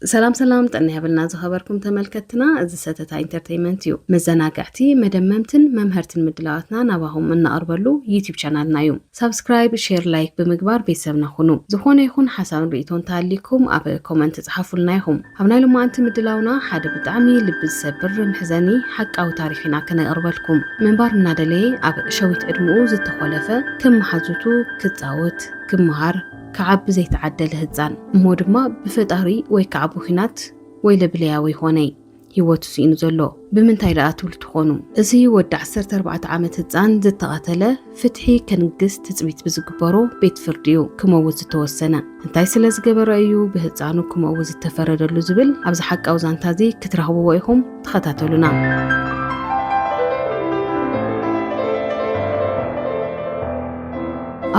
سلام سلام تقني هبلنا زخبركم تملكتنا إذا ستتا انترتينمنت يو مزناقعتي مدممتن ممهرتن مدلاواتنا ناباهم من أربلو يوتيوب شانالنا يوم سبسكرايب شير لايك بمقبار بيسابنا خونو زخونة يخون حسان رئيتون تاليكم أبا كومنت تحفوا لنا يهم هبنا لما أنت مدلاونا حاد بدعمي لبز سبر محزاني حق أو تاريخنا كنا أربلكم من بار نادلي أبا شويت أدمو زد تخولفة كم محازوتو كتاوت كم مهار كعب زي تعدل هزان مودما بفطاري وي كعبو خينات وي لبليا وي هوني هيوتو سينو زلو بمنتاي رأتو لتخونو ازي ود 14 عامت هزان زد تقاتله فتحي كنقس تزبيت بزقبارو بيت فرديو كموز توسنا انتاي سلاز قبر ايو بهزانو كموز تفردلو زبل عبز حق اوزان تازي كترهبو ويهم تخطاتولنا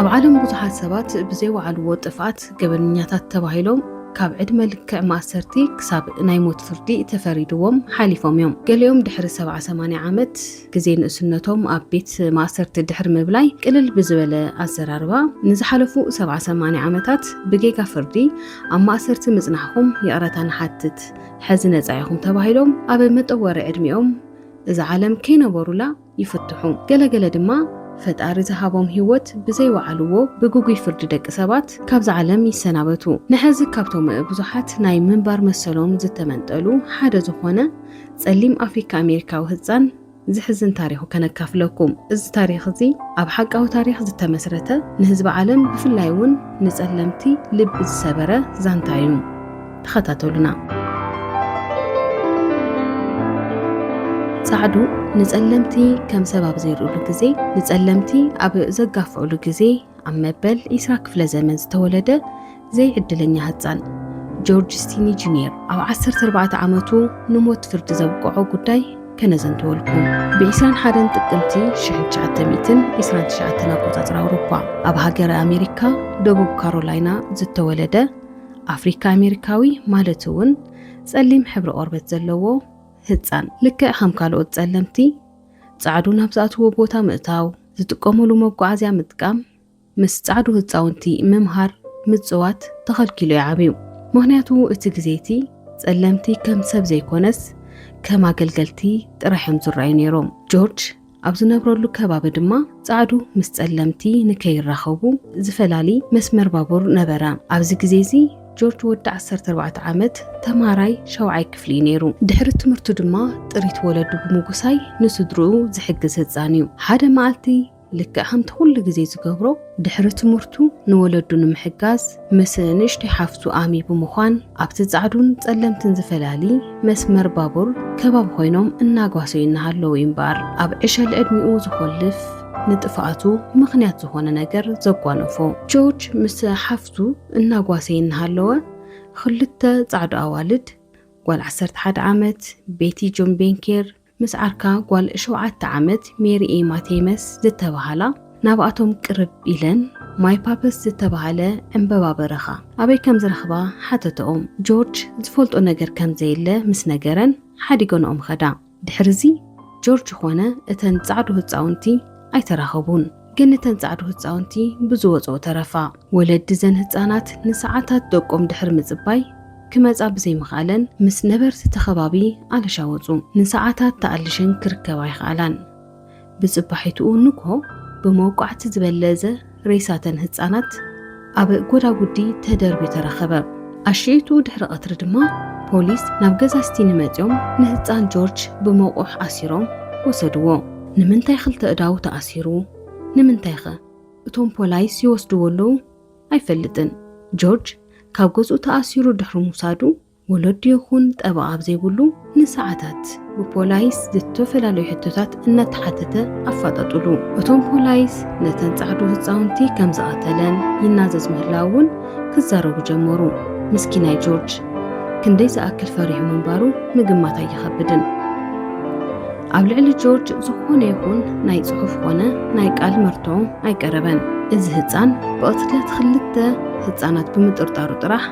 ኣብ ዓለም ብዙሓት ሰባት ብዘይወዓልዎ ጥፍኣት ገበነኛታት ተባሂሎም ካብ ዕድመ ልክዕ ማእሰርቲ ክሳብ ናይ ሞት ፍርዲ ተፈሪድዎም ሓሊፎም እዮም ገሊኦም ድሕሪ 70-80 ዓመት ግዜ ንእስነቶም ኣብ ቤት ማእሰርቲ ድሕሪ ምብላይ ቅልል ብዝበለ ኣዘራርባ ንዝሓለፉ 70-80 ዓመታት ብጌጋ ፍርዲ ኣብ ማእሰርቲ ምጽናሕኩም ይቕረታ ንሓትት ሕዚ ነፃ ኢኹም ተባሂሎም ኣብ መጠወሪ ዕድሚኦም እዚ ዓለም ከይነበሩላ ይፍትሑ ገለገለ ድማ ፈጣሪ ዝሃቦም ህይወት ብዘይ ወዓልዎ ብጉጉይ ፍርዲ ደቂ ሰባት ካብዛ ዓለም ይሰናበቱ ንሕዚ ካብቶም ብዙሓት ናይ ምንባር መሰሎም ዝተመንጠሉ ሓደ ዝኾነ ጸሊም ኣፍሪካ ኣሜሪካዊ ህፃን ዝሕዝን ታሪኹ ከነካፍለኩም እዚ ታሪኽ እዚ ኣብ ሓቃዊ ታሪኽ ዝተመስረተ ንህዝቢ ዓለም ብፍላይ እውን ንጸለምቲ ልቢ ዝሰበረ ዛንታ እዩ ተኸታተሉና ጻዕዱ ንጸለምቲ ከም ሰባብ ዘይርኡሉ ግዜ ንጸለምቲ ኣብ ዘጋፍዑሉ ግዜ ኣብ መበል 20 ክፍለ ዘመን ዝተወለደ ዘይዕድለኛ ህፃን ጆርጅ ስቲኒ ጁኒየር ኣብ 14 ዓመቱ ንሞት ፍርዲ ዘብቅዖ ጉዳይ ከነዘንተወልኩም ብ21 ጥቅምቲ 1929 ኣቆጻጽራ ኣውሮፓ ኣብ ሃገረ ኣሜሪካ ደቡብ ካሮላይና ዝተወለደ ኣፍሪካ ኣሜሪካዊ ማለት እውን ጸሊም ሕብሪ ቆርበት ዘለዎ ህፃን ልክዕ ከም ካልኦት ጸለምቲ ጻዕዱ ናብ ዝኣትዎ ቦታ ምእታው ዝጥቀመሉ መጓዓዝያ ምጥቃም ምስ ጻዕዱ ህፃውንቲ ምምሃር ምጽዋት ተኸልኪሉ ይዓብዩ ምክንያቱ እቲ ግዜቲ ጸለምቲ ከም ሰብ ዘይኮነስ ከም አገልገልቲ ጥራሕም ዝረኣዩ ነይሮም ጆርጅ ኣብ ዝነብረሉ ከባቢ ድማ ጻዕዱ ምስ ጸለምቲ ንከይራኸቡ ዝፈላሊ መስመር ባቡር ነበረ ኣብዚ ግዜዚ ጆርጅ ወዲ 14 ዓመት ተማራይ ሸውዓይ ክፍሊ ነይሩ ድሕሪ ትምህርቱ ድማ ጥሪት ወለዱ ብምጉሳይ ንስድርኡ ዝሕግዝ ህፃን እዩ ሓደ መዓልቲ ልክዕ ከምቲ ኩሉ ግዜ ዝገብሮ ድሕሪ ትምህርቱ ንወለዱ ንምሕጋዝ ምስ ንእሽተይ ሓፍቱ ኣሚ ብምዃን ኣብቲ ጻዕዱን ጸለምትን ዝፈላሊ መስመር ባቡር ከባቢ ኮይኖም እናጓሰዩ እናሃለዉ እምበር ኣብ ዕሸል ዕድሚኡ ዝኮልፍ ንጥፋኣቱ ምክንያት ዝኾነ ነገር ዘጓነፎ ጆርጅ ምስ ሓፍቱ እናጓሰዩ እናሃለወ ክልተ ጻዕዱ ኣዋልድ ጓል 11 ዓመት ቤቲ ጆን ቤንኬር ምስ ዓርካ ጓል 7 ዓመት ሜሪ ኤ ማቴመስ ዝተባሃላ ናብኣቶም ቅርብ ኢለን ማይ ፓፐስ ዝተባሃለ ዕምበባ በረኻ ኣበይ ከም ዝረኽባ ሓተተኦም ጆርጅ ዝፈልጦ ነገር ከም ዘየለ ምስ ነገረን ሓዲጎንኦም ኸዳ ድሕርዚ ጆርጅ ኾነ እተን ጻዕዱ ህፃውንቲ ኣይተራኸቡን ግን እተን ጻዕዱ ህፃውንቲ ብዙወፅኦ ተረፋ ወለዲ ዘን ህፃናት ንሰዓታት ደቆም ድሕሪ ምጽባይ ክመጻ ብዘይምኽኣለን ምስ ነበርቲ ተኸባቢ ኣለሻወፁ ንሰዓታት ተኣልሽን ክርከባ ይኽኣላን ብጽባሒትኡ ንግሆ ብመውቋዕቲ ዝበለዘ ሬሳተን ህፃናት ኣብ ጎዳጉዲ ተደርቢ ተረኸበ ኣሽቱ ድሕሪ ቀትሪ ድማ ፖሊስ ናብ ገዛ ስቲኒ መጽኦም ንህፃን ጆርጅ ብመቑሕ ኣሲሮም ወሰድዎ ንምንታይ ክልተ እዳው ተኣሲሩ ንምንታይ ኸ እቶም ፖላይስ ይወስድዎሉ ኣይፈልጥን ጆርጅ ካብ ገጹ ተኣሲሩ ድሕሪ ሙሳዱ ወለዱ ይኹን ጠበቃ ዘይብሉ ንሰዓታት ብፖላይስ ዝተፈላለዩ ሕቶታት እናተሓተተ ኣፋጣጡሉ እቶም ፖላይስ ነተን ጻዕዱ ህፃውንቲ ከም ዝቐተለን ይናዘዝ ምህላውን ክዛረቡ ጀመሩ ምስኪናይ ጆርጅ ክንደይ ዝኣክል ፈሪሑ ምንባሩ ምግማት ኣይኸብድን ኣብ ልዕሊ ጆርጅ ዝኾነ ይኹን ናይ ጽሑፍ ኾነ ናይ ቃል መርትዖ ኣይቀረበን እዚ ህፃን ብቕትለት ክልተ ህፃናት ብምጥርጣሩ ጥራሕ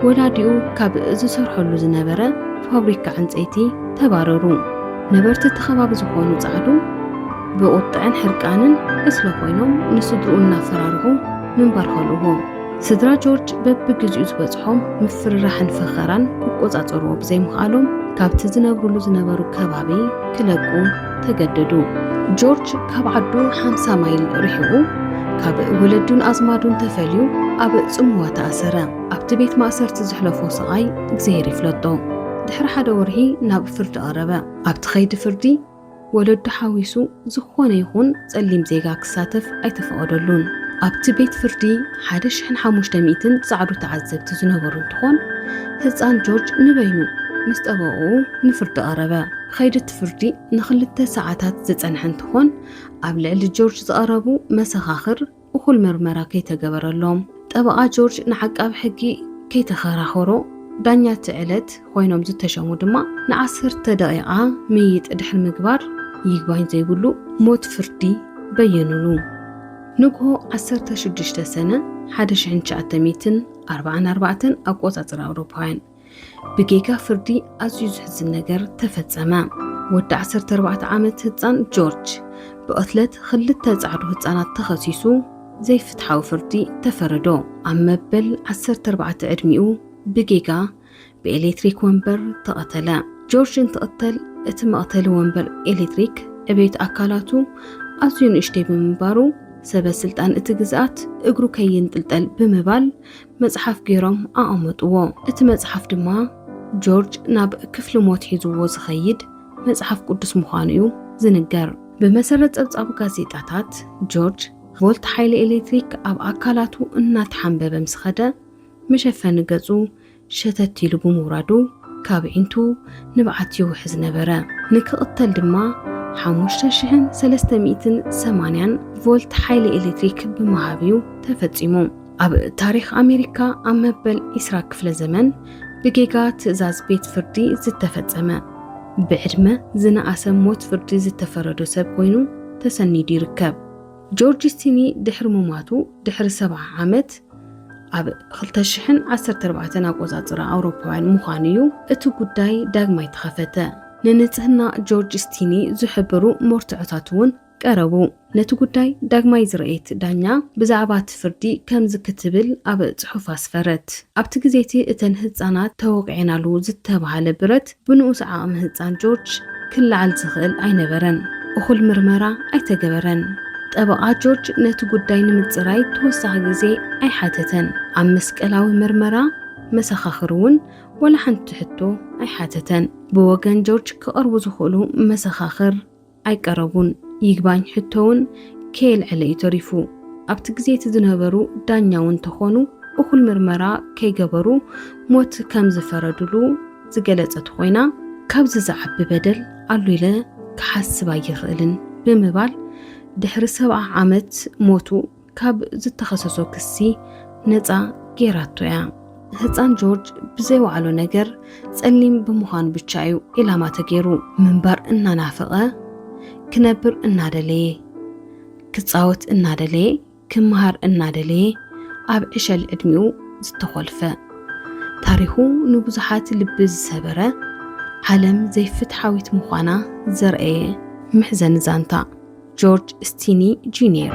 ወላዲኡ ካብ ዝሰርሐሉ ዝነበረ ፋብሪካ ዕንፀይቲ ተባረሩ ነበርቲ ተኸባቢ ዝኾኑ ጻዕዱ ብቁጥዕን ሕርቃንን እስለ ኮይኖም ንስድርኡ እናፈራርሑ ምንባር ከልዎ ስድራ ጆርጅ በብግዚኡ ዝበፅሖም ምፍርራሕን ፈኸራን ክቆፃፀርዎ ብዘይምኽኣሎም ካብቲ ዝነበሩ ከባቢ ክለቁ ተገደዱ። ጆርጅ ካብ ዓዱ 50 ማይል ርሒቑ ካብ ወለዱን ኣዝማዱን ተፈልዩ ኣብ ጽምዋ ተኣሰረ። ኣብቲ ቤት ማእሰርቲ ዝሕለፎ ስቓይ እግዚኣብሔር ይፍለጦ። ድሕሪ ሓደ ወርሒ ናብ ፍርዲ ቀረበ። ኣብቲ ኸይዲ ፍርዲ ወለዱ ሓዊሱ ዝኾነ ይኹን ጸሊም ዜጋ ክሳተፍ ኣይተፈቐደሉን። ኣብቲ ቤት ፍርዲ 1500 ጻዕዱ ተዓዘብቲ ዝነበሩ እንትኾን ህፃን ጆርጅ ንበይኑ ምስ ጠበቑ ንፍርዲ ቀረበ። ኸይዲ እቲ ፍርዲ ን2 ሰዓታት ዝጸንሐ እንትኾን ኣብ ልዕሊ ጆርጅ ዝቐረቡ መሰኻኽር እኹል ምርመራ ከይተገበረሎም ጠበቓ ጆርጅ ንዓቃቢ ሕጊ ከይተኸራኸሮ ዳኛቲ ዕለት ኮይኖም ዝተሸሙ ድማ ን10 ደቂቓ ምይጥ ድሕሪ ምግባር ይግባኝ ዘይብሉ ሞት ፍርዲ በየኑሉ። ንግሆ 16 ሰነ 1944 ኣቆፃፅራ ኣውሮፓውያን ብጌጋ ፍርዲ ኣዝዩ ዝሕዝን ነገር ተፈጸመ። ወዲ 14 ዓመት ህፃን ጆርጅ ብቕትለት 2 ጻዕዱ ህፃናት ተኸሲሱ ዘይፍትሓዊ ፍርዲ ተፈረዶ። ኣብ መበል 14 ዕድሚኡ ብጌጋ ብኤሌክትሪክ ወንበር ተቐተለ። ጆርጅ እንትቕተል እቲ መቕተሊ ወንበር ኤሌክትሪክ ዕቤት ኣካላቱ ኣዝዩ ንእሽተይ ብምንባሩ ሰበስልጣን እቲ ግዝኣት እግሩ ከይንጥልጠል ብምባል መጽሓፍ ገይሮም ኣቐመጥዎ። እቲ መጽሓፍ ድማ ጆርጅ ናብ ክፍሊ ሞት ሒዝዎ ዝኸይድ መጽሓፍ ቅዱስ ምዃኑ እዩ ዝንገር። ብመሰረት ጸብጻቡ ጋዜጣታት ጆርጅ ቮልት ሓይሊ ኤሌክትሪክ ኣብ ኣካላቱ እናተሓንበበ ምስ ኸደ መሸፈኒ ገጹ ሸተት ኢሉ ብምውራዱ ካብ ዒንቱ ንብዓት ይውሕዝ ነበረ። ንክቕተል ድማ 5380 ቮልት ሓይሊ ኤሌክትሪክ ብምሃብዩ ተፈጺሙ። ኣብ ታሪኽ ኣሜሪካ ኣብ መበል 20 ክፍለ ዘመን ብጌጋ ትእዛዝ ቤት ፍርዲ ዝተፈጸመ ብዕድመ ዝነኣሰ ሞት ፍርዲ ዝተፈረዶ ሰብ ኮይኑ ተሰኒዱ ይርከብ። ጆርጅ ስቲኒ ድሕሪ ምማቱ ድሕሪ 70 ዓመት ኣብ 2014 ኣቆፃፅራ ኣውሮፓውያን ምዃኑ እዩ እቲ ጉዳይ ዳግማይ ተኸፈተ። ንንጽህና ጆርጅ ስቲኒ ዝሕብሩ ሞርትዖታት እውን ቀረቡ። ነቲ ጉዳይ ዳግማይ ዝረአት ዳኛ ብዛዕባ እቲ ፍርዲ ከም ዝክትብል ኣብ ጽሑፍ ኣስፈረት። ኣብቲ ግዜቲ እተን ህፃናት ተወቂዕናሉ ዝተባሃለ ብረት ብንኡስ ዓቕሚ ህፃን ጆርጅ ክለዓል ዝኽእል ኣይነበረን። እኹል ምርመራ ኣይተገበረን። ጠበቓ ጆርጅ ነቲ ጉዳይ ንምጽራይ ተወሳኺ ግዜ ኣይሓተተን። ኣብ መስቀላዊ ምርመራ መሰኻኽር እውን ወላ ሓንቲ ሕቶ ኣይሓተተን። ብወገን ጆርጅ ክቐርቡ ዝኽእሉ መሰኻኽር ኣይቀረቡን። ይግባኝ ሕቶውን ከየልዕለ እዩ ተሪፉ። ኣብቲ ግዜቲ ዝነበሩ ዳኛ እውን ተኾኑ እኹል ምርመራ ከይገበሩ ሞት ከም ዝፈረድሉ ዝገለጸት ኮይና ካብዚ ዝዓቢ በደል ኣሉ ኢለ ክሓስብ ኣይኽእልን ብምባል ድሕሪ 70 ዓመት ሞቱ ካብ ዝተኸሰሶ ክሲ ነፃ ጌራቶ እያ። ህፃን ጆርጅ ብዘይወዓሎ ነገር ጸሊም ብምዃኑ ብቻ እዩ ኢላማ ተገይሩ። ምንባር እናናፈቐ ክነብር እናደለየ ክጻወት እናደለየ ክመሃር እናደለየ ኣብ ዕሸል ዕድሚኡ ዝተኾልፈ ታሪኹ ንብዙሓት ልቢ ዝሰበረ ዓለም ዘይፍትሓዊት ምዃና ዘርአየ ምሕዘን ዛንታ ጆርጅ ስቲኒ ጁኒየር